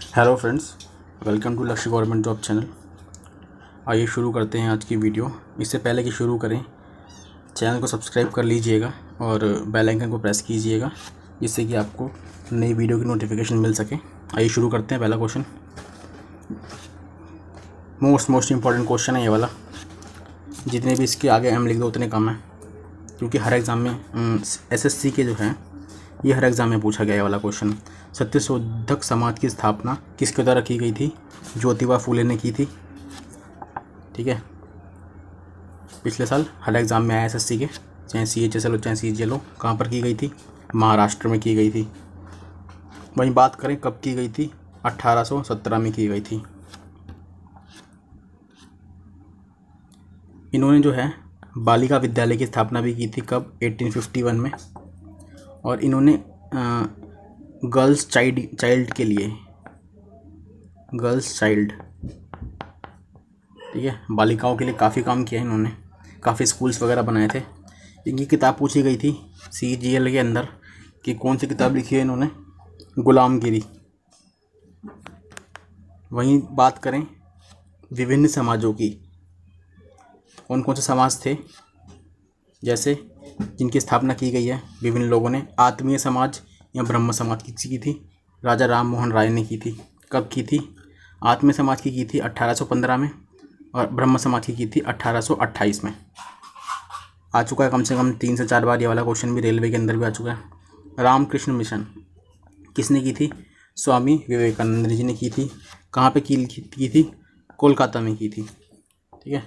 Hello friends, welcome to लक्ष्य government job channel. आइए शुरू करते हैं आज की वीडियो। इससे पहले कि शुरू करें, चैनल को सब्सक्राइब कर लीजिएगा और बेल आइकन को प्रेस कीजिएगा, जिससे कि आपको नई वीडियो की नोटिफिकेशन मिल सके। आइए शुरू करते हैं। पहला क्वेश्चन मोस्ट इम्पॉर्टेंट क्वेश्चन है ये वाला। जितने भी इसके आगे एम लिख दो उतने कम है, क्योंकि हर एग्ज़ाम में एसएससी के जो है ये हर एग्ज़ाम में पूछा गया है वाला क्वेश्चन। सत्यशोधक समाज की स्थापना किसके द्वारा की गई थी? ज्योतिबा फूले ने की थी। ठीक है, पिछले साल हर एग्ज़ाम में आया एसएससी के, चाहे सीएचएसएल हो चाहे सीजीएल हो। कहाँ पर की गई थी? महाराष्ट्र में की गई थी। वहीं बात करें कब की गई थी? 1817 में की गई थी। इन्होंने जो है बालिका विद्यालय की स्थापना भी की थी। कब? 1851 में। और इन्होंने गर्ल्स चाइल्ड के लिए, गर्ल्स चाइल्ड, ठीक है, बालिकाओं के लिए काफ़ी काम किया है इन्होंने। काफ़ी स्कूल्स वगैरह बनाए थे। इनकी किताब पूछी गई थी सीजीएल के अंदर कि कौन सी किताब लिखी है इन्होंने? गुलामगिरी। वहीं बात करें विभिन्न समाजों की, कौन कौन से समाज थे जैसे जिनकी स्थापना की गई है विभिन्न लोगों ने? आत्मीय समाज या ब्रह्म समाज की थी? राजा राम मोहन राय ने की थी। कब की थी? आत्मीय समाज की थी 1815 में, और ब्रह्म समाज की थी 1828 में। आ चुका है कम से कम 3 से 4 बार। ये वाला क्वेश्चन भी रेलवे के अंदर भी आ चुका है। रामकृष्ण मिशन किसने की थी? स्वामी विवेकानंद जी ने की थी। कहाँ पे की थी? कोलकाता में की थी। ठीक है,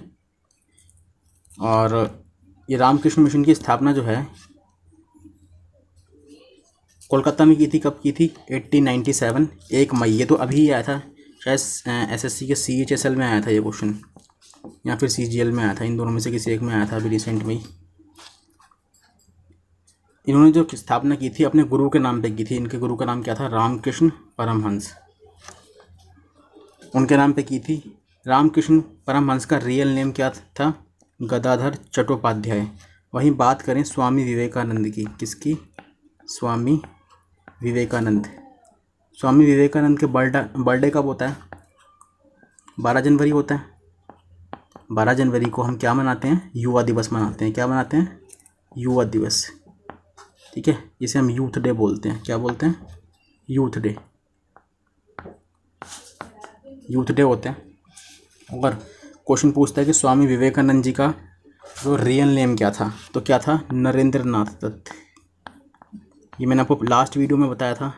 और ये रामकृष्ण मिशन की स्थापना जो है कोलकाता में की थी। कब की थी? 1897 1 मई। ये तो अभी आया था शायद, एसएससी के सीएचएसएल में आया था ये क्वेश्चन, या फिर सीजीएल में आया था। इन दोनों में से किसी एक में आया था अभी रिसेंट में ही। इन्होंने जो स्थापना की थी अपने गुरु के नाम पे की थी। इनके गुरु का नाम क्या था? रामकृष्ण परमहंस, उनके नाम पे की थी। रामकृष्ण परमहंस का रियल नेम क्या था? गदाधर चट्टोपाध्याय। वहीं बात करें स्वामी विवेकानंद की, किसकी? स्वामी विवेकानंद। स्वामी विवेकानंद के बर्थडे कब होता है? 12 जनवरी होता है। 12 जनवरी को हम क्या मनाते हैं? युवा दिवस मनाते हैं। क्या मनाते हैं? युवा दिवस। ठीक है, इसे हम यूथ डे बोलते हैं। क्या बोलते हैं? Youth day. यूथ डे होते हैं। अगर क्वेश्चन पूछता है कि स्वामी विवेकानंद जी का जो रियल नेम क्या था, तो क्या था? नरेंद्र नाथ दत्त। ये मैंने आपको लास्ट वीडियो में बताया था,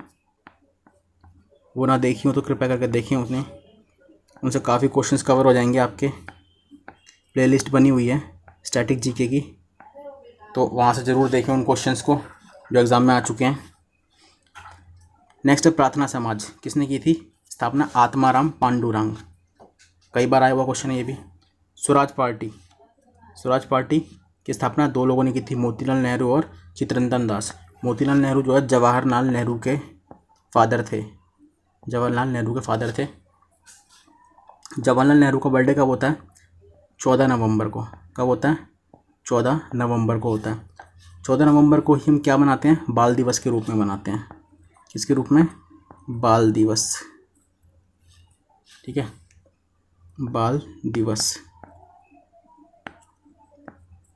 वो ना देखी हो तो कृपया करके देखें। उसने उनसे काफ़ी क्वेश्चंस कवर हो जाएंगे। आपके प्लेलिस्ट बनी हुई है स्टैटिक जीके की, तो वहाँ से ज़रूर देखें उन क्वेश्चंस को जो एग्ज़ाम में आ चुके हैं। नेक्स्ट है प्रार्थना समाज। किसने की थी स्थापना? आत्माराम पांडुरंग। कई बार आया हुआ क्वेश्चन है ये भी। स्वराज पार्टी, स्वराज पार्टी की स्थापना 2 लोगों ने की थी, मोतीलाल नेहरू और चित्तरंजन दास। मोतीलाल नेहरू जो है जवाहरलाल नेहरू के फादर थे। जवाहरलाल नेहरू के फादर थे। जवाहरलाल नेहरू का बर्थडे कब होता है? 14 नवंबर को। कब होता है? 14 नवंबर को होता है। 14 नवंबर को ही हम क्या मनाते हैं? बाल दिवस के रूप में मनाते हैं। किसके रूप में? बाल दिवस। ठीक है, बाल दिवस।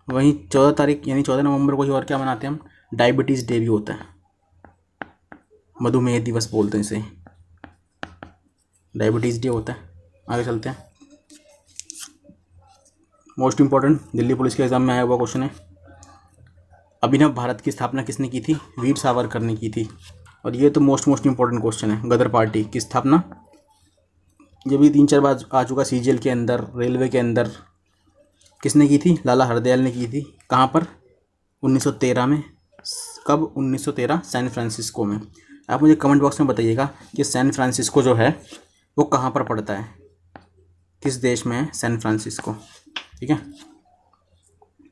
वहीं 14 तारीख यानी 14 नवंबर को ही और क्या मनाते हैं हम? डायबिटीज़ डे भी होता है। मधुमेह दिवस बोलते हैं इसे, डायबिटीज़ डे होता है। आगे चलते हैं। मोस्ट इंपॉर्टेंट दिल्ली पुलिस के एग्जाम में आया हुआ क्वेश्चन है। अभिनव भारत की स्थापना किसने की थी? वीर सावरकर ने की थी। और ये तो मोस्ट इंपॉर्टेंट क्वेश्चन है। गदर पार्टी की स्थापना, ये भी 3-4 बार आ चुका सीजीएल के अंदर, रेलवे के अंदर। किसने की थी? लाला हरदयाल ने की थी। कहाँ पर? 1913 में। कब? 1913 सैन फ्रांसिस्को में। आप मुझे कमेंट बॉक्स में बताइएगा कि सैन फ्रांसिस्को जो है वो कहाँ पर पड़ता है, किस देश में है सैन फ्रांसिस्को। ठीक है,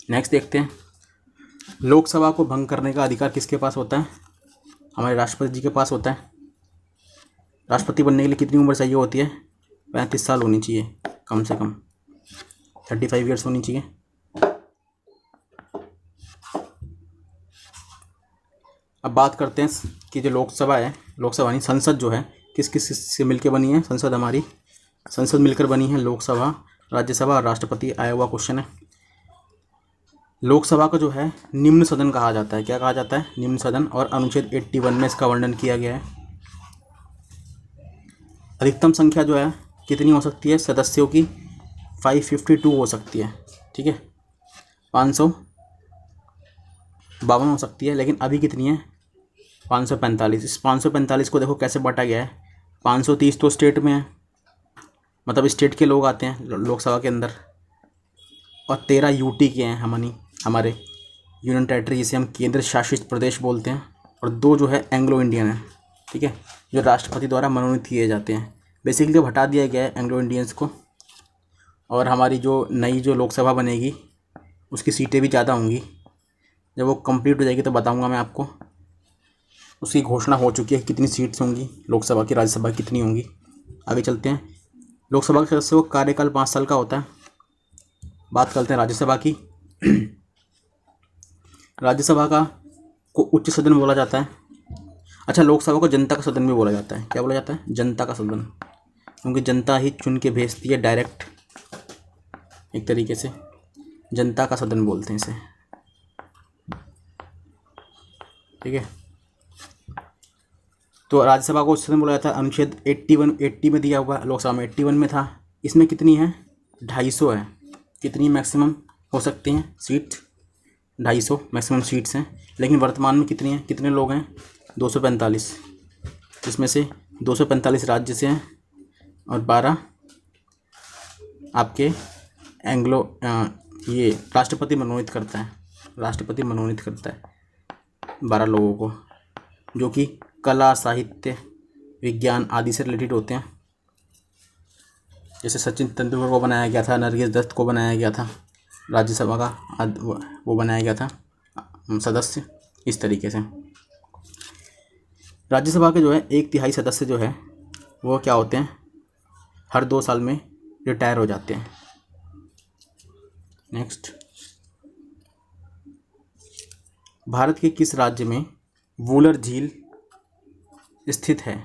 नेक्स्ट देखते हैं। लोकसभा को भंग करने का अधिकार किसके पास होता है? हमारे राष्ट्रपति जी के पास होता है। राष्ट्रपति बनने के लिए कितनी उम्र चाहिए होती है? 35 साल होनी चाहिए कम से कम, 35 ईयर्स होनी चाहिए। अब बात करते हैं कि जो लोकसभा है, लोकसभा नहीं संसद जो है किस किस से मिलकर बनी है संसद? हमारी संसद मिलकर बनी है लोकसभा, राज्यसभा और राष्ट्रपति। आया हुआ क्वेश्चन है। लोकसभा को जो है निम्न सदन कहा जाता है। क्या कहा जाता है? निम्न सदन। और अनुच्छेद 81 में इसका वर्णन किया गया है। अधिकतम संख्या जो है कितनी हो सकती है सदस्यों की? 552 हो सकती है। ठीक है, 552 हो सकती है, लेकिन अभी कितनी है? 545। इस 545 को देखो कैसे बांटा गया है। 530 तो स्टेट में है, मतलब स्टेट के लोग आते हैं लोकसभा के अंदर, और 13 यूटी के हैं हमारे यूनियन टेरिटरी, जिसे हम केंद्र शासित प्रदेश बोलते हैं, और 2 जो है एंग्लो इंडियन है। ठीक है, जो राष्ट्रपति द्वारा मनोनीत किए जाते हैं। बेसिकली जब हटा दिया गया है एंग्लो इंडियंस को, और हमारी जो नई जो लोकसभा बनेगी उसकी सीटें भी ज़्यादा होंगी। जब वो कंप्लीट हो जाएगी तो बताऊंगा मैं आपको। उसकी घोषणा हो चुकी है कितनी सीट्स होंगी लोकसभा की, राज्यसभा कितनी होंगी। आगे चलते हैं। लोकसभा के सदस्यों का कार्यकाल 5 साल का होता है। बात करते हैं राज्यसभा की। राज्यसभा को उच्च सदन बोला जाता है। अच्छा, लोकसभा को जनता का सदन भी बोला जाता है। क्या बोला जाता है? जनता का सदन, क्योंकि जनता ही चुन के भेजती है डायरेक्ट। एक तरीके से जनता का सदन बोलते हैं इसे। ठीक है, तो राज्यसभा को उच्च सदन बोला जाता है। अनुच्छेद 80 में दिया हुआ, लोकसभा में 81 में था। इसमें कितनी है? 250 है। कितनी मैक्सिमम हो सकती हैं सीट? 250 मैक्सिमम सीट्स हैं। लेकिन वर्तमान में कितनी हैं? कितने लोग हैं? 245। इसमें से 245 राज्य से हैं और 12 आपके ये राष्ट्रपति मनोनीत करता है। राष्ट्रपति मनोनीत करता है 12 लोगों को, जो कि कला, साहित्य, विज्ञान आदि से रिलेटेड होते हैं। जैसे सचिन तेंदुलकर को बनाया गया था, नरगिस दत्त को बनाया गया था राज्यसभा का वो बनाया गया था सदस्य। इस तरीके से राज्यसभा के जो है 1/3 सदस्य जो है वो क्या होते हैं? हर 2 साल में रिटायर हो जाते हैं। नेक्स्ट, भारत के किस राज्य में वुलर झील स्थित है?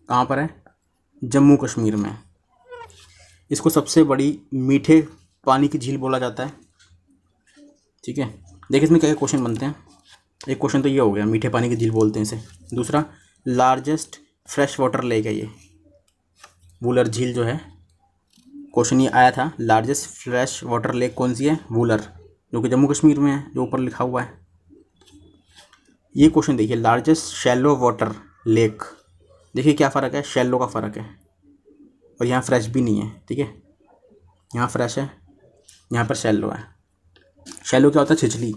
कहाँ पर है? जम्मू कश्मीर में। इसको सबसे बड़ी मीठे पानी की झील बोला जाता है। ठीक है, देखिए इसमें क्या क्या क्वेश्चन बनते हैं। एक क्वेश्चन तो ये हो गया, मीठे पानी की झील बोलते हैं इसे। दूसरा, लार्जेस्ट फ्रेश वाटर लेक है ये वुलर झील जो है। क्वेश्चन ये आया था, लार्जेस्ट फ्रेश वाटर लेक कौन सी है? वुलर, जो कि जम्मू कश्मीर में है, जो ऊपर लिखा हुआ है। ये क्वेश्चन देखिए, लार्जेस्ट शैलो वाटर लेक। देखिए क्या फ़र्क है, शैलो का फ़र्क है, और यहाँ फ्रेश भी नहीं है। ठीक है, यहाँ फ्रेश है, यहाँ पर शैलो है। शैलो क्या होता है? छिछली।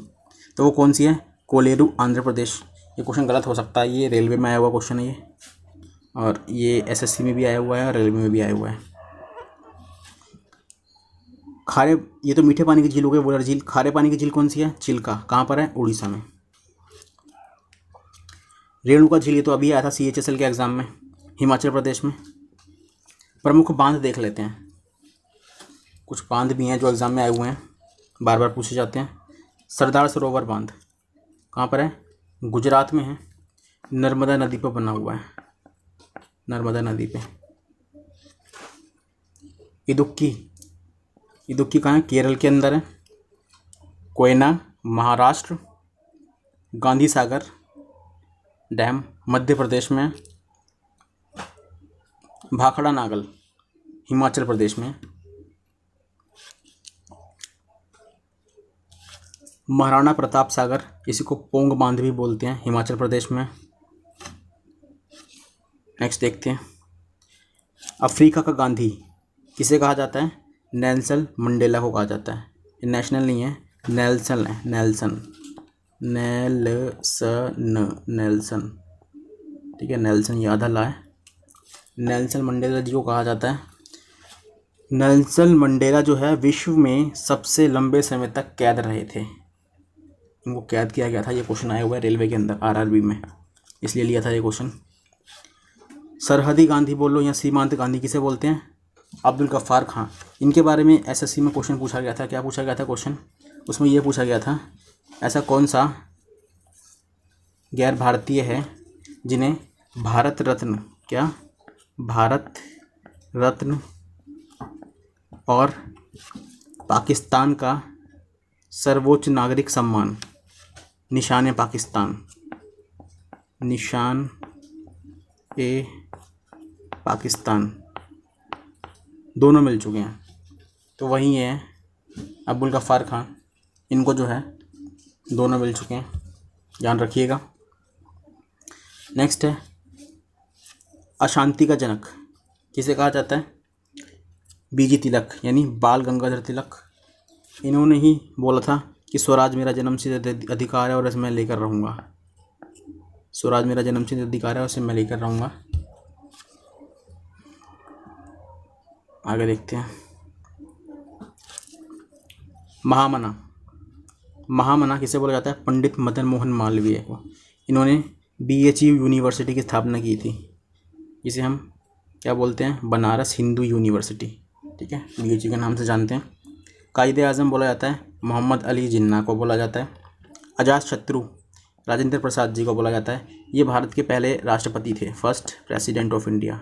तो वो कौन सी है? कोलेरू, आंध्र प्रदेश। ये क्वेश्चन गलत हो सकता है, ये रेलवे में आया हुआ क्वेश्चन है ये, और ये एसएससी में भी आया हुआ है और रेलवे में भी आया हुआ है। खारे, ये तो मीठे पानी की झील हो गई वुलर झील। खारे पानी की झील कौन सी है? चिल्का। कहाँ पर है? उड़ीसा में। रेणुका झील, ये तो अभी आया था CHSL के एग्ज़ाम में, हिमाचल प्रदेश में। प्रमुख बांध देख लेते हैं। कुछ बांध भी हैं जो एग्ज़ाम में आए हुए हैं, बार बार पूछे जाते हैं। सरदार सरोवर बांध कहाँ पर है? गुजरात में है, नर्मदा नदी पर बना हुआ है, नर्मदा नदी पे। इदुक्की कहाँ है? केरल के अंदर है। कोयना, महाराष्ट्र। गांधी सागर डैम मध्य प्रदेश में। भाखड़ा नागल हिमाचल प्रदेश में। महाराणा प्रताप सागर, इसी को पोंग बांध भी बोलते हैं, हिमाचल प्रदेश में। नेक्स्ट देखते हैं, अफ्रीका का गांधी किसे कहा जाता है? नेल्सन मंडेला को कहा जाता है। ये नेशनल नहीं है, नेल्सन है, नेल्सन। ठीक है, नेल्सन याद ला है। नेल्सन मंडेला जी को कहा जाता है। नेल्सन मंडेला जो है विश्व में सबसे लंबे समय तक कैद रहे थे। इनको कैद किया गया था। ये क्वेश्चन आया हुआ है रेलवे के अंदर, RRB में, इसलिए लिया था ये क्वेश्चन। सरहदी गांधी बोलो या सीमांत गांधी किसे बोलते हैं? अब्दुल गफ्फार खां। इनके बारे में SSC में क्वेश्चन पूछा गया था। क्या पूछा गया था क्वेश्चन? उसमें ये पूछा गया था, ऐसा कौन सा गैर भारतीय है जिन्हें भारत रत्न भारत रत्न और पाकिस्तान का सर्वोच्च नागरिक सम्मान निशान पाकिस्तान, निशान ए पाकिस्तान दोनों मिल चुके हैं। तो वही है अब्दुल गफ्फार खान, इनको जो है दोनों मिल चुके हैं, ध्यान रखिएगा। नेक्स्ट है अशांति का जनक किसे कहा जाता है? बीजी तिलक यानी बाल गंगाधर तिलक। इन्होंने ही बोला था कि स्वराज मेरा जन्मसिद्ध अधिकार है और इसे मैं लेकर रहूँगा। स्वराज मेरा जन्मसिद्ध अधिकार है और इसे मैं लेकर रहूँगा। आगे देखते हैं। महामना, महामना किसे बोला जाता है? पंडित मदन मोहन मालवीय को। इन्होंने BHU यूनिवर्सिटी की स्थापना की थी, जिसे हम क्या बोलते हैं? बनारस हिंदू यूनिवर्सिटी, ठीक है, BHU के नाम से जानते हैं। कायदे आज़म बोला जाता है मोहम्मद अली जिन्ना को बोला जाता है। अजात शत्रु राजेंद्र प्रसाद जी को बोला जाता है। ये भारत के पहले राष्ट्रपति थे, first president of India.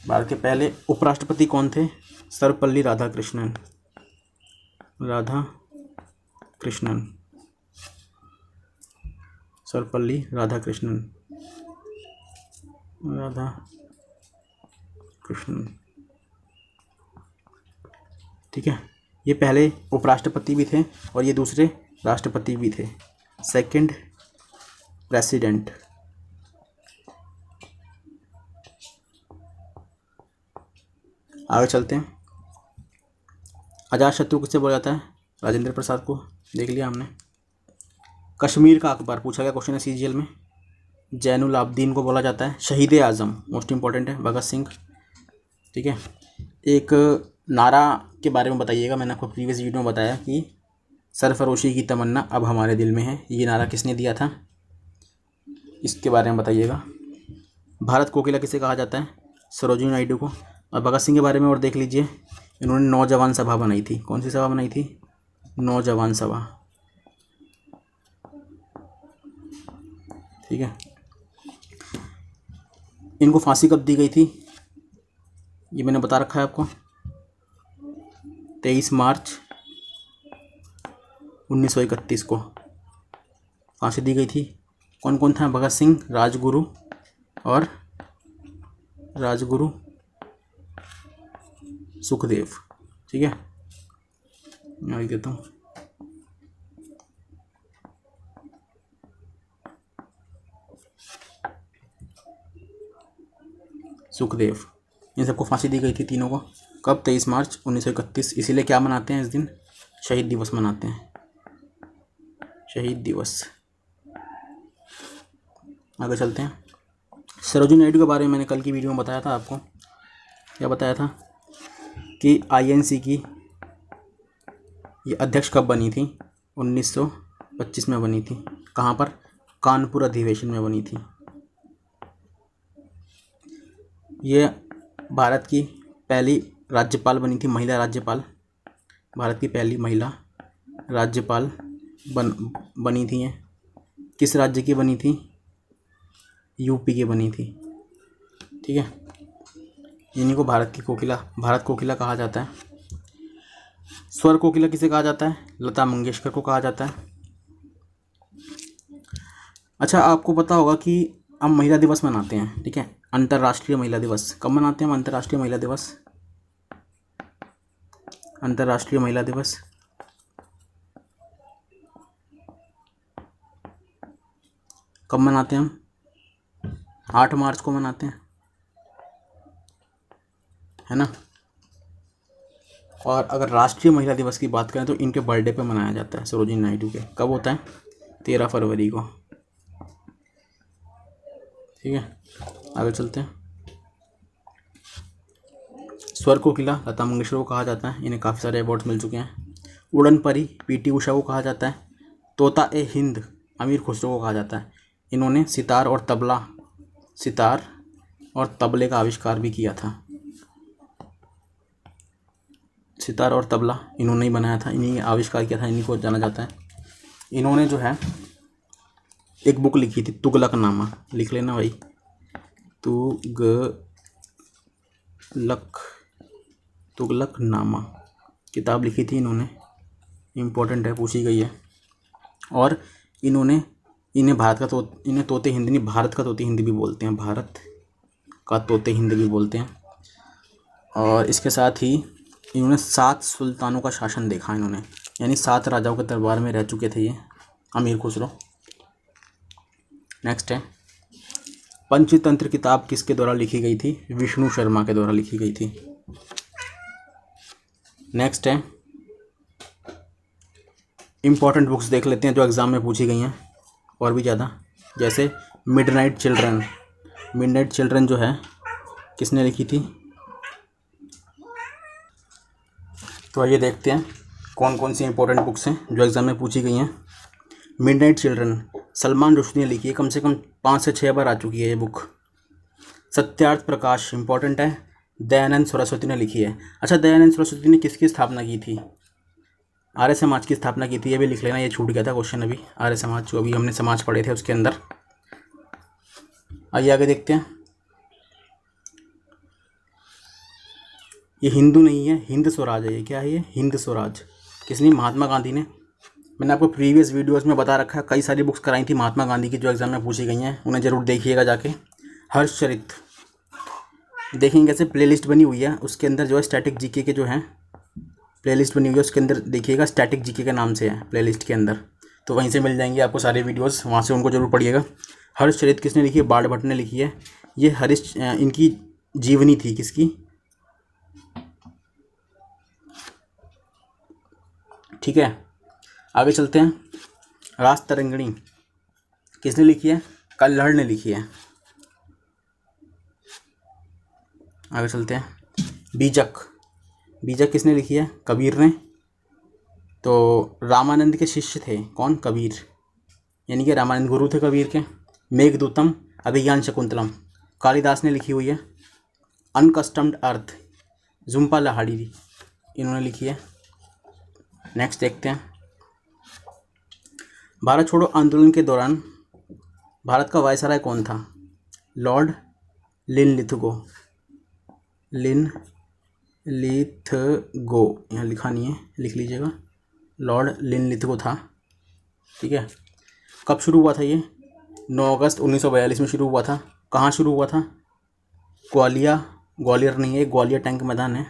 Bharat के पहले उपराष्ट्रपति कौन थे? सर्वपल्ली राधाकृष्णन, सर्वपल्ली राधाकृष्णन। ठीक है, ये पहले उपराष्ट्रपति भी थे और ये दूसरे राष्ट्रपति भी थे, सेकंड प्रेसिडेंट। आगे चलते हैं। अजातशत्रु किससे बोला जाता है? राजेंद्र प्रसाद को, देख लिया हमने। कश्मीर का अकबर पूछा गया क्वेश्चन है CGL में। जैनुल आबदीन को बोला जाता है। शहीद आज़म मोस्ट इंपॉर्टेंट है भगत सिंह, ठीक है। एक नारा के बारे में बताइएगा, मैंने आपको प्रीवियस वीडियो में बताया कि सरफरोशी की तमन्ना अब हमारे दिल में है, ये नारा किसने दिया था, इसके बारे में बताइएगा। भारत कोकिला किसे कहा जाता है? सरोजिनी नायडू को। और भगत सिंह के बारे में और देख लीजिए, इन्होंने नौजवान सभा बनाई थी। कौन सी सभा बनाई थी? नौजवान सभा, ठीक है। इनको फांसी कब दी गई थी? ये मैंने बता रखा है आपको, 23 मार्च 1931 को फांसी दी गई थी। कौन कौन था? भगत सिंह, राजगुरु और सुखदेव, ठीक है। मैं लिख देता हूँ। सुखदेव, इन सबको फांसी दी गई थी तीनों को। कब? 23 मार्च 1931। इसीलिए क्या मनाते हैं इस दिन? शहीद दिवस मनाते हैं, शहीद दिवस। आगे चलते हैं। सरोजिनी नायडू के बारे में मैंने कल की वीडियो में बताया था आपको। क्या बताया था? कि INC की ये अध्यक्ष कब बनी थी? 1925 में बनी थी। कहाँ पर? कानपुर अधिवेशन में बनी थी। ये भारत की पहली राज्यपाल बनी थी, महिला राज्यपाल। भारत की पहली महिला राज्यपाल बनी थी। ये किस राज्य की बनी थी? UP की बनी थी, ठीक है। इन्हीं को भारत कोकिला कहा जाता है। स्वर कोकिला किसे कहा जाता है? लता मंगेशकर को कहा जाता है। अच्छा, आपको पता होगा कि हम महिला दिवस मनाते हैं, ठीक है, अंतर्राष्ट्रीय महिला दिवस। कब मनाते हैं हम अंतर्राष्ट्रीय महिला दिवस? अंतर्राष्ट्रीय महिला दिवस कब मनाते हैं हम? 8 मार्च को मनाते हैं, है ना। और अगर राष्ट्रीय महिला दिवस की बात करें तो इनके बर्थडे पे मनाया जाता है, सरोजिनी नायडू के। कब होता है? 13 फरवरी को, ठीक है। आगे चलते हैं। स्वर कोकिला लता मंगेशकर को कहा जाता है। इन्हें काफ़ी सारे अवार्ड्स मिल चुके हैं। उड़न परी PT उषा को कहा जाता है। तोता ए हिंद अमीर खुसरो को कहा जाता है। इन्होंने सितार और तबले का आविष्कार भी किया था। सितार और तबला इन्होंने ही बनाया था, इन्हीं आविष्कार किया था, इन्हीं को जाना जाता है। इन्होंने जो है एक बुक लिखी थी तुगलकनामा, लिख लेना भाई, तुगलकनामा किताब लिखी थी इन्होंने, इम्पोर्टेंट है, पूछी गई है। और इन्हें भारत का इन्हें तोते हिंदी नहीं, भारत का तोते हिंदी भी बोलते हैं, भारत का तोते हिंदी भी बोलते हैं। और इसके साथ ही इन्होंने 7 सुल्तानों का शासन देखा इन्होंने, यानी 7 राजाओं के दरबार में रह चुके थे ये अमीर खुसरो। नेक्स्ट है, पंचतंत्र किताब किसके द्वारा लिखी गई थी? विष्णु शर्मा के द्वारा लिखी गई थी। नेक्स्ट है, इम्पॉर्टेंट बुक्स देख लेते हैं जो एग्ज़ाम में पूछी गई हैं और भी ज़्यादा, जैसे मिडनाइट चिल्ड्रन जो है किसने लिखी थी? तो आइए देखते हैं कौन कौन सी इंपॉर्टेंट बुक्स हैं जो एग्ज़ाम में पूछी गई हैं। मिडनाइट चिल्ड्रन सलमान रुश्दी ने लिखी है, कम से कम 5 से 6 बार आ चुकी है ये बुक। सत्यार्थ प्रकाश इंपॉर्टेंट है, दयानंद सरस्वती ने लिखी है। अच्छा, दयानंद सरस्वती ने किसकी स्थापना की थी? आर्य समाज की स्थापना की थी, ये भी लिख लेना, ये छूट गया था क्वेश्चन अभी। आर्य समाज जो अभी हमने समाज पढ़े थे उसके अंदर। आइए आगे देखते हैं। ये हिंदू नहीं है, हिंद स्वराज है। ये क्या है? ये हिंद स्वराज किसने? महात्मा गांधी ने। मैंने आपको प्रीवियस वीडियोस में बता रखा है, कई सारी बुक्स कराई थी महात्मा गांधी की जो एग्ज़ाम में पूछी गई हैं, उन्हें ज़रूर देखिएगा जाके। हर्षचरित देखेंगे कैसे, प्लेलिस्ट बनी हुई है उसके अंदर जो है स्टैटिक जीके के जो हैं प्लेलिस्ट बनी हुई है, उसके अंदर देखिएगा स्टैटिक जीके के नाम से है प्लेलिस्ट के अंदर, तो वहीं से मिल जाएंगे आपको सारे वीडियोस, वहाँ से उनको जरूर पढ़िएगा। हर्षचरित किसने लिखी है? बाण भट्ट ने लिखी है। ये इनकी जीवनी थी, किसकी? ठीक है, आगे चलते हैं। राजतरंगिणी किसने लिखी है? कल्हड़ ने लिखी है। आगे चलते हैं। बीजक किसने लिखी है? कबीर ने। तो रामानंद के शिष्य थे कौन? कबीर, यानी कि रामानंद गुरु थे कबीर के। मेघदूतम अभिज्ञान शकुंतलम कालिदास ने लिखी हुई है। अनकस्टम्ड अर्थ झुम्पा लाहिड़ी इन्होंने लिखी है। नेक्स्ट देखते हैं। भारत छोड़ो आंदोलन के दौरान भारत का वायसराय कौन था? लॉर्ड लिनलिथगो यहाँ लिखा नहीं है, लिख लीजिएगा, लॉर्ड लिनलिथगो था। ठीक है, कब शुरू हुआ था ये? 9 अगस्त 1942 में शुरू हुआ था। कहाँ शुरू हुआ था? ग्वालियर नहीं है, ग्वालियर टैंक मैदान है,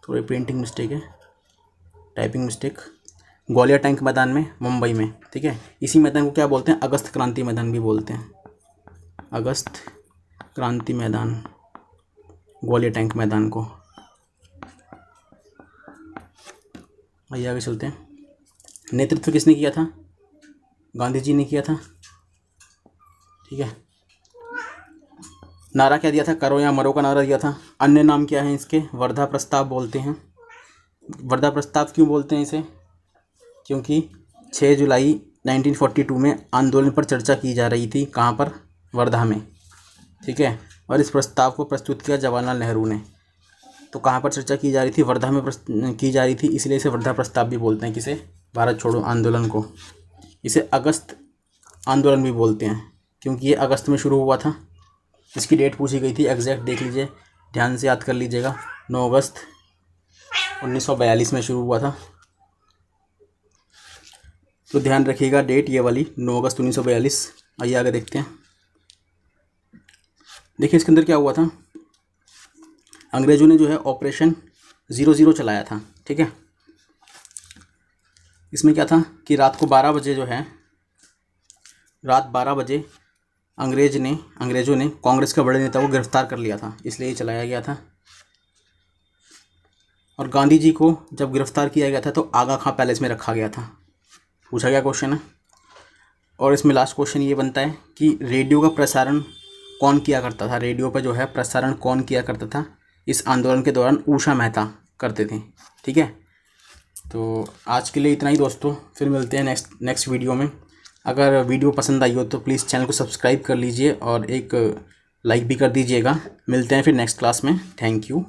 थोड़ी प्रिंटिंग मिस्टेक है, टाइपिंग मिस्टेक। ग्वालियर टैंक मैदान में, मुंबई में। ठीक है, इसी मैदान को क्या बोलते हैं? अगस्त क्रांति मैदान भी बोलते हैं, अगस्त क्रांति मैदान, ग्वालियर टैंक मैदान को। आइए आगे चलते हैं। नेतृत्व किसने किया था? गांधी जी ने किया था। ठीक है, नारा क्या दिया था? करो या मरो का नारा दिया था। अन्य नाम क्या है इसके? वर्धा प्रस्ताव बोलते हैं। वर्धा प्रस्ताव क्यों बोलते हैं इसे? क्योंकि 6 जुलाई 1942 में आंदोलन पर चर्चा की जा रही थी। कहाँ पर? वर्धा में। ठीक है, और इस प्रस्ताव को प्रस्तुत किया जवाहरलाल नेहरू ने। तो कहाँ पर चर्चा की जा रही थी? वर्धा में की जा रही थी, इसलिए इसे वर्धा प्रस्ताव भी बोलते हैं। किसे? भारत छोड़ो आंदोलन को। इसे अगस्त आंदोलन भी बोलते हैं क्योंकि ये अगस्त में शुरू हुआ था। इसकी डेट पूछी गई थी, एग्जैक्ट देख लीजिए, ध्यान से याद कर लीजिएगा। 9 अगस्त 1942 में शुरू हुआ था, तो ध्यान रखिएगा डेट ये वाली, 9 अगस्त 1942। आइए आगे देखते हैं। देखिए इसके अंदर क्या हुआ था। अंग्रेज़ों ने जो है ऑपरेशन 00 चलाया था। ठीक है, इसमें क्या था कि रात को 12 बजे जो है, रात 12 बजे अंग्रेज़ों ने कांग्रेस के बड़े नेता को गिरफ्तार कर लिया था, इसलिए ये चलाया गया था। और गांधी जी को जब गिरफ्तार किया गया था तो आगा खां पैलेस में रखा गया था। पूछा गया क्वेश्चन है। और इसमें लास्ट क्वेश्चन ये बनता है कि रेडियो का प्रसारण कौन किया करता था? रेडियो पर जो है प्रसारण कौन किया करता था इस आंदोलन के दौरान? उषा मेहता करते थे। ठीक है, तो आज के लिए इतना ही दोस्तों, फिर मिलते हैं नेक्स्ट वीडियो में। अगर वीडियो पसंद आई हो तो प्लीज़ चैनल को सब्सक्राइब कर लीजिए और एक लाइक भी कर दीजिएगा। मिलते हैं फिर नेक्स्ट क्लास में। Thank you.